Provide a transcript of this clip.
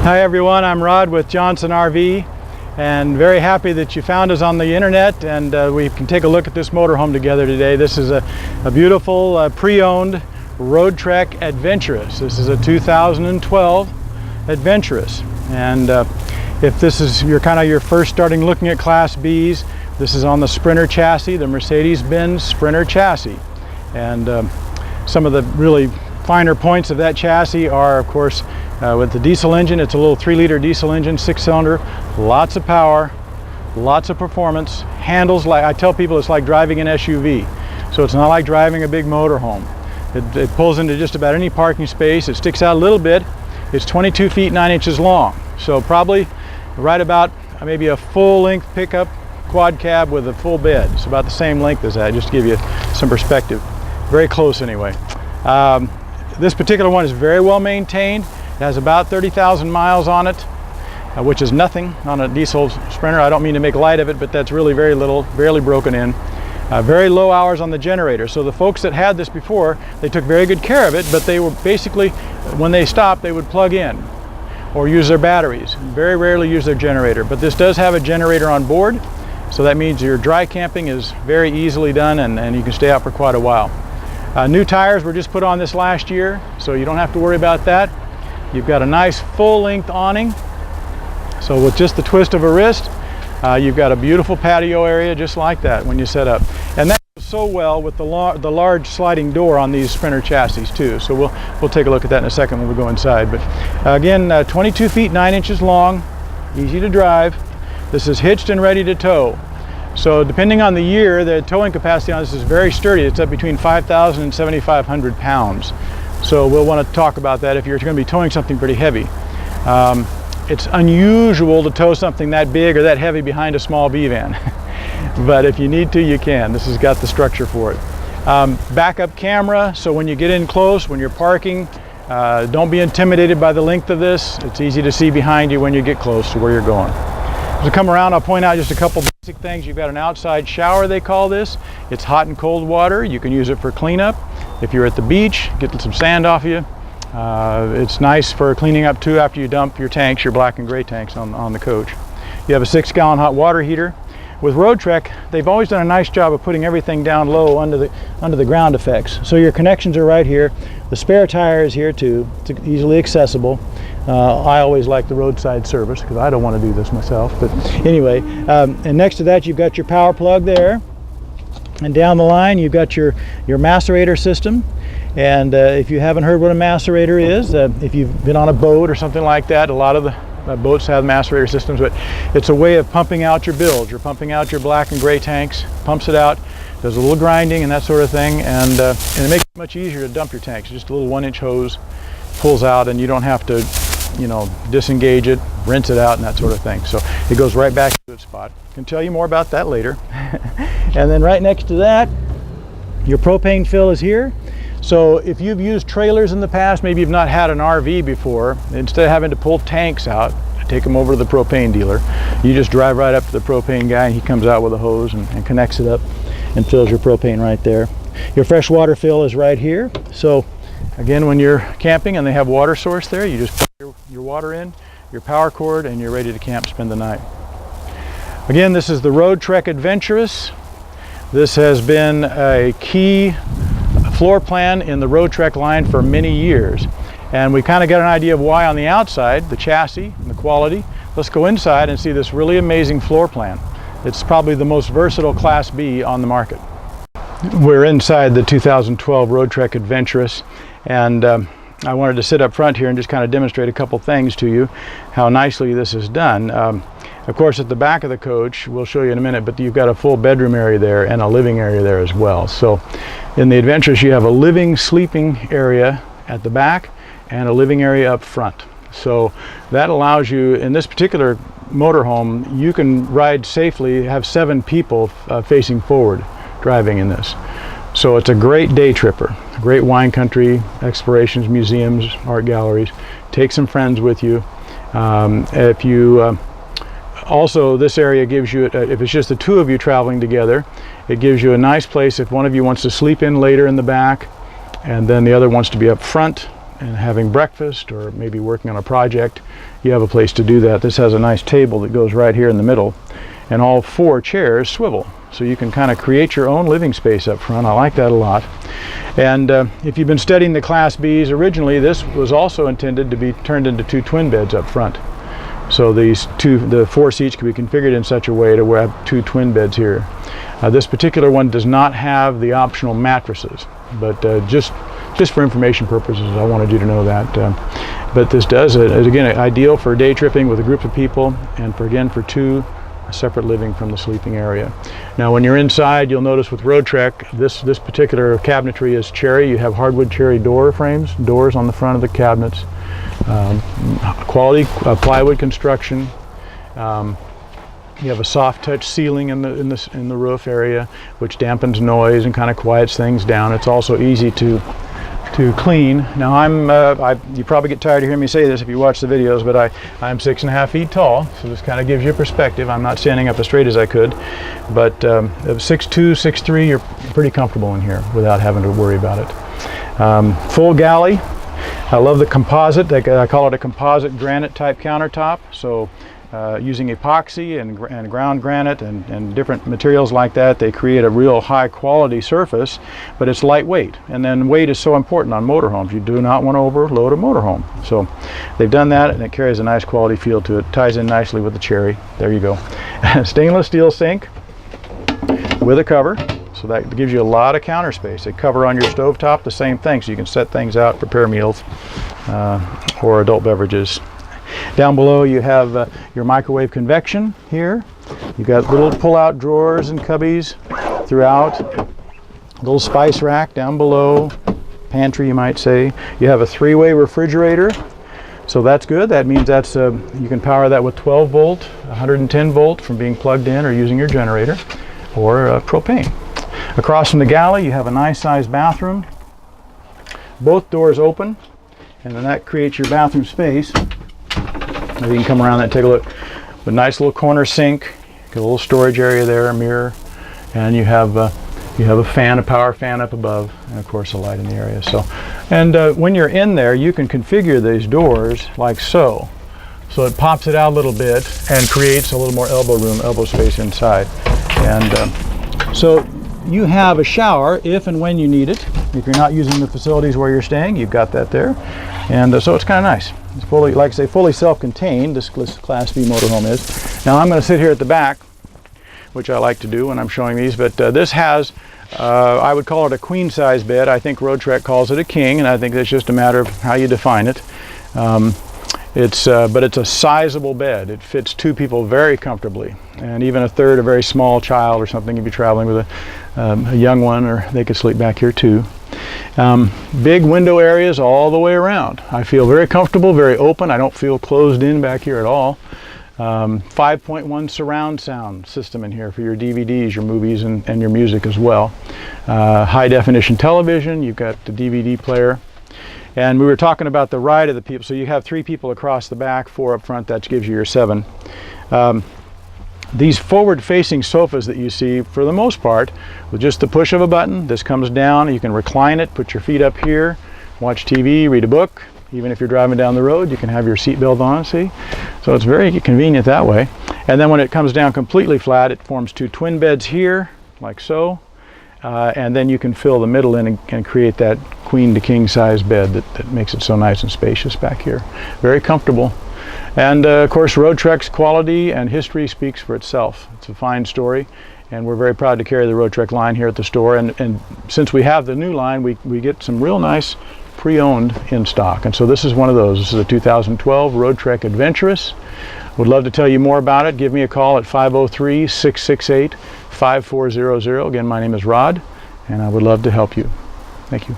Hi everyone, I'm Rod with Johnson RV, and very happy that you found us on the internet and we can take a look at this motorhome together today. This is a beautiful pre-owned Roadtrek Adventurous. This is a 2012 Adventurous, and if this is your first starting looking at Class Bs, this is on the Sprinter chassis, the Mercedes-Benz Sprinter chassis. And some of the really finer points of that chassis are, of course, with the diesel engine. It's a little 3-liter diesel engine, 6-cylinder, lots of power, lots of performance, handles like, I tell people it's like driving an SUV. So it's not like driving a big motorhome. It pulls into just about any parking space. It sticks out a little bit. It's 22 feet 9 inches long. So probably right about maybe a full-length pickup quad cab with a full bed. It's about the same length as that, just to give you some perspective. Very close anyway. This particular one is very well maintained. It has about 30,000 miles on it, which is nothing on a diesel Sprinter. I don't mean to make light of it, but that's really very little, barely broken in. Very low hours on the generator. So the folks that had this before, they took very good care of it, but they were basically, when they stopped, they would plug in or use their batteries. Very rarely use their generator, but this does have a generator on board. So that means your dry camping is very easily done, and you can stay out for quite a while. New tires were just put on this last year, so you don't have to worry about that. You've got a nice full-length awning, so with just the twist of a wrist, you've got a beautiful patio area just like that when you set up. And that goes so well with the large sliding door on these Sprinter chassis too. So we'll take a look at that in a second when we go inside. But again, 22 feet 9 inches long, easy to drive. This is hitched and ready to tow. So depending on the year, the towing capacity on this is very sturdy. It's up between 5,000 and 7,500 pounds. So we'll want to talk about that if you're going to be towing something pretty heavy. It's unusual to tow something that big or that heavy behind a small B van. But if you need to, you can. This has got the structure for it. Backup camera, so when you get in close, when you're parking, don't be intimidated by the length of this. It's easy to see behind you when you get close to where you're going. As we come around, I'll point out just a couple basic things. You've got an outside shower, they call this. It's hot and cold water. You can use it for cleanup. If you're at the beach, get some sand off you. It's nice for cleaning up too after you dump your tanks, your black and gray tanks on the coach. You have a 6-gallon hot water heater. With Roadtrek, they've always done a nice job of putting everything down low under the ground effects. So your connections are right here. The spare tire is here too. It's easily accessible. I always like the roadside service because I don't want to do this myself. But anyway, and next to that you've got your power plug there. And down the line you've got your macerator system. And if you haven't heard what a macerator is, if you've been on a boat or something like that, a lot of the boats have macerator systems, but it's a way of pumping out your bilge. You're pumping out your black and gray tanks, pumps it out, does a little grinding and that sort of thing, and it makes it much easier to dump your tanks. Just a little 1-inch hose pulls out, and you don't have to, disengage it, rinse it out, and that sort of thing. So it goes right back to its spot. I can tell you more about that later. And then right next to that, your propane fill is here. So if you've used trailers in the past, maybe you've not had an RV before, instead of having to pull tanks out, take them over to the propane dealer, you just drive right up to the propane guy and he comes out with a hose and connects it up and fills your propane right there. Your fresh water fill is right here. So again, when you're camping and they have water source there, you just put your water in, your power cord, and you're ready to camp, spend the night. Again, this is the Roadtrek Adventurous. This has been a key floor plan in the Roadtrek line for many years, and we kind of got an idea of why on the outside, the chassis and the quality. Let's go inside and see this really amazing floor plan. It's probably the most versatile Class B on the market. We're inside the 2012 Roadtrek Adventurous, and I wanted to sit up front here and just kind of demonstrate a couple things to you, how nicely this is done. Of course, at the back of the coach, we'll show you in a minute, but you've got a full bedroom area there and a living area there as well. So in the Adventurous, you have a living, sleeping area at the back and a living area up front. So that allows you, in this particular motorhome, you can ride safely, have 7 people facing forward driving in this. So it's a great day tripper, a great wine country, explorations, museums, art galleries. Take some friends with you. If you also, this area gives you, if it's just the 2 of you traveling together, it gives you a nice place if one of you wants to sleep in later in the back and then the other wants to be up front. and having breakfast or maybe working on a project, you have a place to do that. This has a nice table that goes right here in the middle, and all 4 chairs swivel. So you can kind of create your own living space up front. I like that a lot. And if you've been studying the Class Bs, originally this was also intended to be turned into 2 twin beds up front. So the 4 seats can be configured in such a way to have 2 twin beds here. This particular one does not have the optional mattresses, but just for information purposes, I wanted you to know that. But this does, again, ideal for day tripping with a group of people, and for 2 separate living from the sleeping area. Now when you're inside, you'll notice with Roadtrek, this particular cabinetry is cherry. You have hardwood cherry doors on the front of the cabinets. Quality plywood construction. You have a soft touch ceiling in the roof area, which dampens noise and kind of quiets things down. It's also easy to clean. Now you probably get tired of hearing me say this if you watch the videos, but I'm 6.5 feet tall, so this kind of gives you a perspective. I'm not standing up as straight as I could, but 6'2", 6'3", you're pretty comfortable in here without having to worry about it. Full galley. I love the composite. I call it a composite granite type countertop. So using epoxy and ground granite and different materials like that, they create a real high quality surface, but it's lightweight. And then weight is so important on motorhomes. You do not want to overload a motorhome. So they've done that, and it carries a nice quality feel to it. Ties in nicely with the cherry. There you go. Stainless steel sink with a cover. So that gives you a lot of counter space. A cover on your stovetop, the same thing, so you can set things out, prepare meals or adult beverages. Down below you have your microwave convection here. You've got little pull-out drawers and cubbies throughout. Little spice rack down below, pantry you might say. You have a 3-way refrigerator, so that's good. That means you can power that with 12 volt, 110 volt from being plugged in or using your generator, or propane. Across from the galley you have a nice sized bathroom. Both doors open, and then that creates your bathroom space. Maybe you can come around and take a look. A nice little corner sink, got a little storage area there, a mirror, and you have a fan, a power fan up above, and of course a light in the area. So, and when you're in there, you can configure these doors like so. So it pops it out a little bit and creates a little more elbow space inside. And so you have a shower if and when you need it. If you're not using the facilities where you're staying, you've got that there. And so it's kind of nice. It's fully, like I say, fully self-contained, this Class B motorhome is. Now I'm going to sit here at the back, which I like to do when I'm showing these, but this has, I would call it a queen size bed. I think Roadtrek calls it a king, and I think that's just a matter of how you define it. But it's a sizable bed. It fits 2 people very comfortably, and even a third, a very small child or something, if you're traveling with a young one, or they could sleep back here too. Big window areas all the way around. I feel very comfortable, very open. I don't feel closed in back here at all. 5.1 surround sound system in here for your DVDs, your movies, and your music as well. High definition television. You've got the DVD player. And we were talking about the ride of the people. So you have 3 people across the back, 4 up front. That gives you your 7. These forward-facing sofas that you see, for the most part, with just the push of a button, this comes down. You can recline it, put your feet up here, watch TV, read a book. Even if you're driving down the road, you can have your seatbelt on, see? So it's very convenient that way. And then when it comes down completely flat, it forms 2 twin beds here, like so. And then you can fill the middle in and create that queen to king size bed that makes it so nice and spacious back here. Very comfortable. And of course, Roadtrek's quality and history speaks for itself. It's a fine story, and we're very proud to carry the Roadtrek line here at the store. And since we have the new line, we get some real nice pre-owned in stock. And so this is one of those. This is a 2012 Roadtrek Adventurous. Would love to tell you more about it. Give me a call at 503-668-5400. Again, my name is Rod, and I would love to help you. Thank you.